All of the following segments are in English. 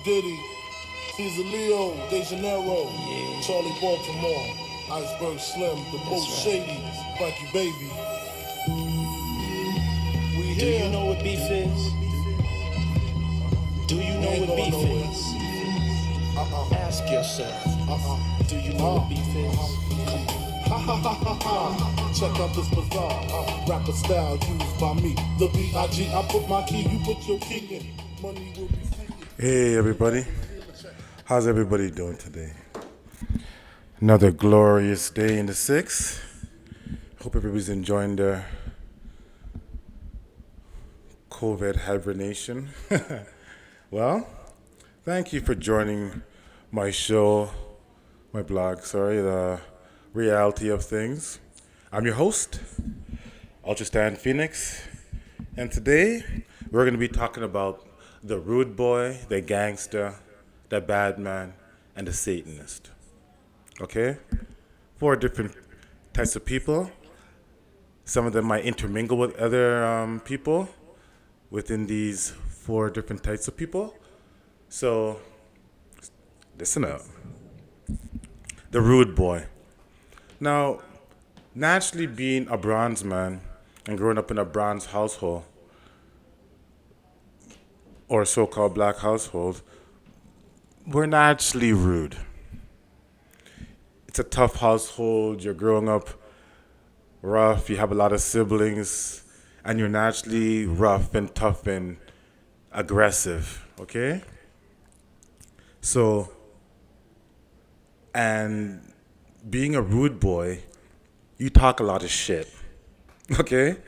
Diddy, Caesar Leo, De Janeiro, Charlie Baltimore, Iceberg Slim, the most shady, Frankie Baby. We Do here. you know what beef is? Do you know what beef is? Ask yourself. Do you know what beef is? Come on. Check out this bizarre rapper style used by me. The B.I.G. I put my key, you put your key in. Money will be seeking. Hey everybody, how's everybody doing today? Another glorious day in the six. Hope everybody's enjoying their COVID hibernation. Well, thank you for joining my show, my blog, the reality of things. I'm your host, Ultrastand Pheonix, and today we're going to be talking about the rude boy, the gangster, the badman, and the Satanist. Okay? 4 different types of people. Some of them might intermingle with other people within these 4 different types of people. So, listen up. The rude boy. Now, naturally being a bronze man and growing up in a bronze household, or so-called black household, we're naturally rude. It's a tough household. You're growing up rough. You have a lot of siblings, and you're naturally rough and tough and aggressive. Okay. So, and being a rude boy, you talk a lot of shit. Okay.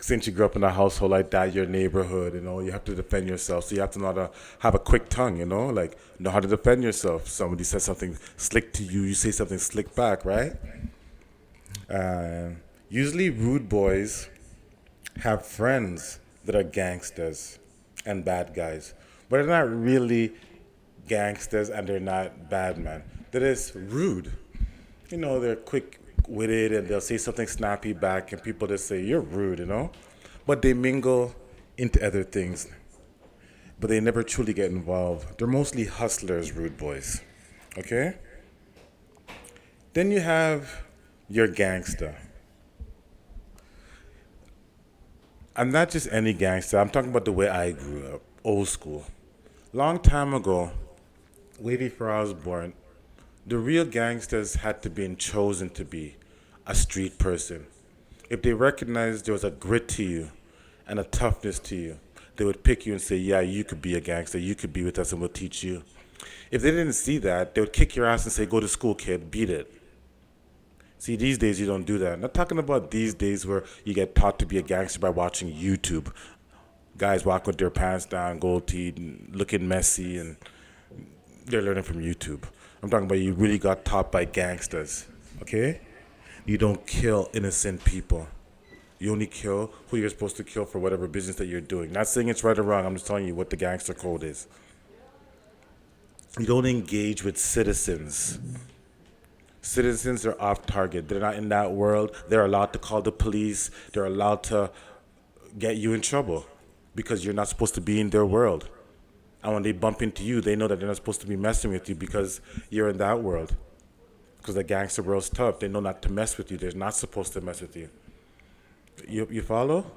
Since you grew up in a household like that, your neighborhood, you have to defend yourself. So you have to know how to have a quick tongue, like know how to defend yourself. Somebody says something slick to you, you say something slick back, right? Usually rude boys have friends that are gangsters and bad guys. But they're not really gangsters and they're not bad men. They're just rude. They're quick witted and they'll say something snappy back and people just say, you're rude, But they mingle into other things. But they never truly get involved. They're mostly hustlers, rude boys. Okay? Then you have your gangster. I'm not just any gangster. I'm talking about the way I grew up, old school. Long time ago, way before I was born, the real gangsters had to be chosen to be a street person. If they recognized there was a grit to you and a toughness to you, they would pick you and say, yeah, you could be a gangster. You could be with us and we'll teach you. If they didn't see that, they would kick your ass and say, go to school, kid, beat it. See, these days you don't do that. I'm not talking about these days where you get taught to be a gangster by watching YouTube. Guys walk with their pants down, gold teeth, looking messy, and they're learning from YouTube. I'm talking about you really got taught by gangsters, okay? You don't kill innocent people. You only kill who you're supposed to kill for whatever business that you're doing. Not saying it's right or wrong. I'm just telling you what the gangster code is. You don't engage with citizens. Citizens are off target. They're not in that world. They're allowed to call the police. They're allowed to get you in trouble because you're not supposed to be in their world. And when they bump into you, they know that they're not supposed to be messing with you because you're in that world. Because the gangster world's tough. They know not to mess with you. They're not supposed to mess with you. You follow?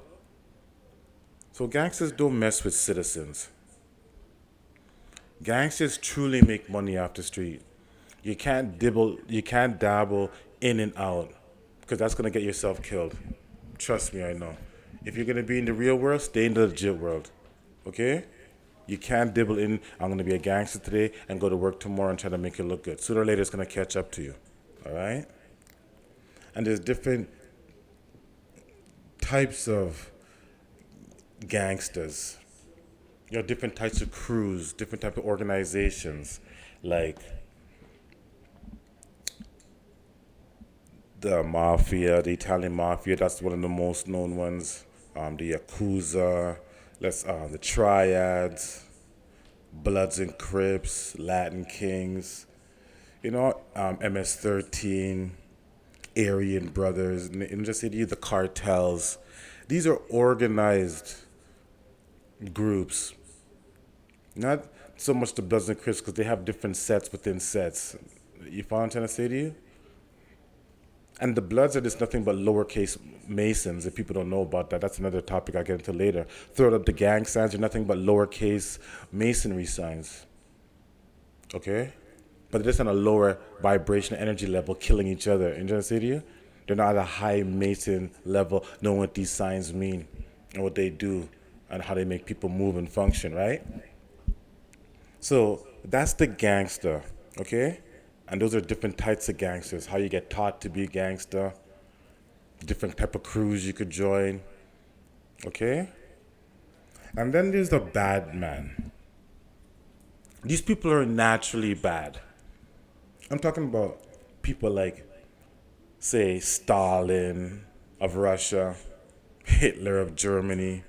So gangsters don't mess with citizens. Gangsters truly make money off the street. You can't dabble in and out because that's going to get yourself killed. Trust me, I know. If you're going to be in the real world, stay in the legit world. Okay? You can't dibble in, I'm going to be a gangster today and go to work tomorrow and try to make it look good. Sooner or later, it's going to catch up to you. All right? And there's different types of gangsters. Different types of crews, different types of organizations, like the mafia, the Italian mafia. That's one of the most known ones. The Yakuza, the Triads, Bloods and Crips, Latin Kings, MS-13, Aryan Brothers, and just the cartels. These are organized groups. Not so much the Bloods and Crips because they have different sets within sets. You follow what I'm trying to say to you? And the Bloods are just nothing but lowercase Masons. If people don't know about that, that's another topic I'll get into later. Throw up the gang signs are nothing but lowercase Masonry signs. Okay? But they're just on a lower vibration energy level, killing each other. You know what I'm saying to you? They're not at a high Mason level, knowing what these signs mean and what they do and how they make people move and function, right? So that's the gangster, okay? And those are different types of gangsters. How you get taught to be a gangster, different type of crews you could join, okay? And then there's the bad man. These people are naturally bad. I'm talking about people like, say, Stalin of Russia, Hitler of Germany,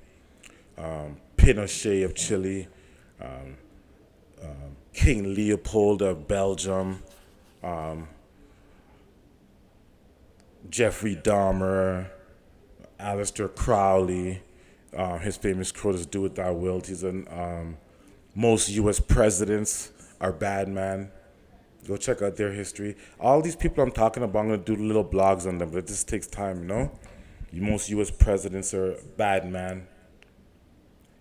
Pinochet of Chile, King Leopold of Belgium, Jeffrey Dahmer, Aleister Crowley, his famous quote is "Do what thou wilt." He's an most U.S. presidents are Badman. Go check out their history. All these people I'm talking about, I'm gonna do little blogs on them, but it just takes time, you know. Most U.S. presidents are Badman.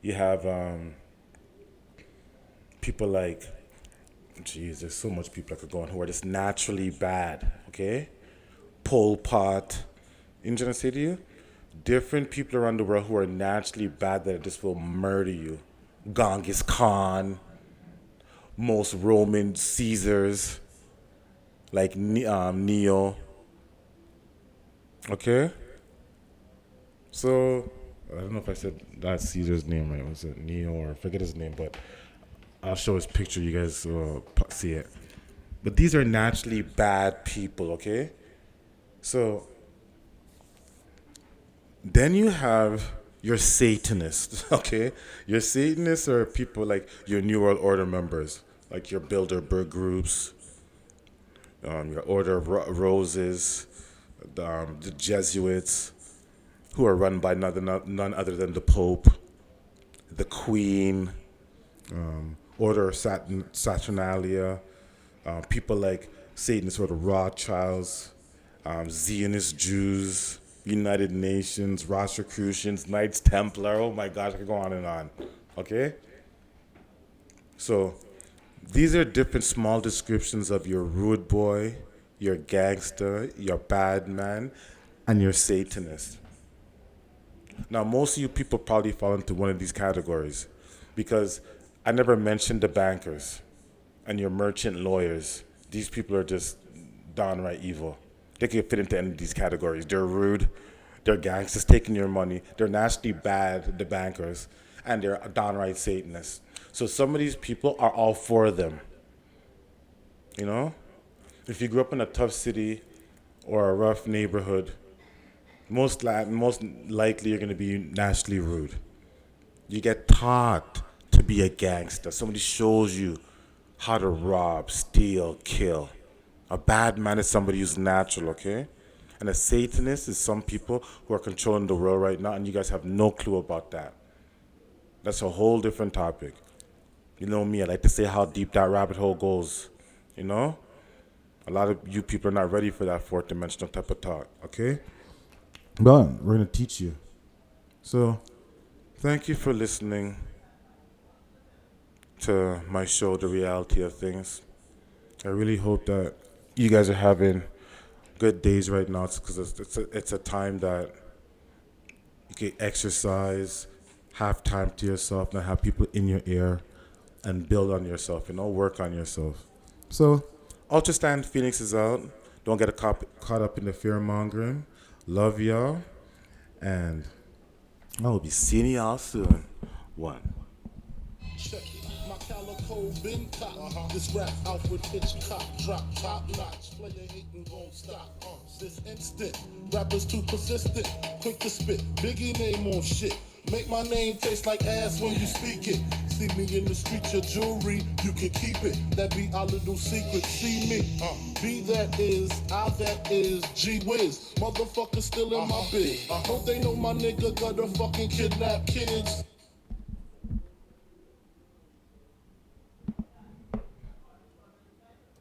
You have people like, geez, there's so much people I could go on who are just naturally bad. Okay, Pol Pot. You know what I'm saying to you? Different people around the world who are naturally bad that just will murder you. Genghis Khan, most Roman Caesars, like Neo. Okay? So, I don't know if I said that Caesar's name right. Was it Neo or I forget his name, but I'll show his picture. You guys will see it. But these are naturally bad people, okay? So, then you have your Satanists, okay? Your Satanists are people like your New World Order members, like your Bilderberg groups, your Order of Roses, the Jesuits, who are run by none other than the Pope, the Queen, Order of Saturnalia, people like Satanists or the Rothschilds, Zionist Jews, United Nations, Rosicrucians, Knights Templar. Oh my gosh, I could go on and on. Okay? So, these are different small descriptions of your rude boy, your gangster, your bad man, and your Satanist. Now, most of you people probably fall into one of these categories because I never mentioned the bankers and your merchant lawyers. These people are just downright evil. They could fit into any of these categories. They're rude, they're gangsters taking your money, they're nasty bad, the bankers, and they're downright Satanists. So some of these people are all for them. You know? If you grew up in a tough city or a rough neighborhood, most likely you're going to be naturally rude. You get taught to be a gangster. Somebody shows you how to rob, steal, kill. A bad man is somebody who's natural, okay? And a Satanist is some people who are controlling the world right now, and you guys have no clue about that. That's a whole different topic. You know me, I like to say how deep that rabbit hole goes, you know? A lot of you people are not ready for that fourth dimensional type of talk, okay? But we're going to teach you. So, thank you for listening to my show, The Reality of Things. I really hope that you guys are having good days right now because it's a time that you can exercise, have time to yourself, not have people in your ear, and build on yourself, you know, work on yourself. So, Ultrastand Pheonix is out. Don't get caught up in the fear mongering. Love y'all, and I will be seeing y'all soon. One. Check it. My calico been caught. This rap Alfred Hitchcock drop top notch. Player hating won't stop. This instant, rappers too persistent, quick to spit. Biggie name on shit. Make my name taste like ass when you speak it. See me in the street, your jewelry, you can keep it. That be our little secret. See me, B that is, I that is, G Wiz. Motherfucker still in my biz. I hope they know my nigga got to fucking kidnap kids.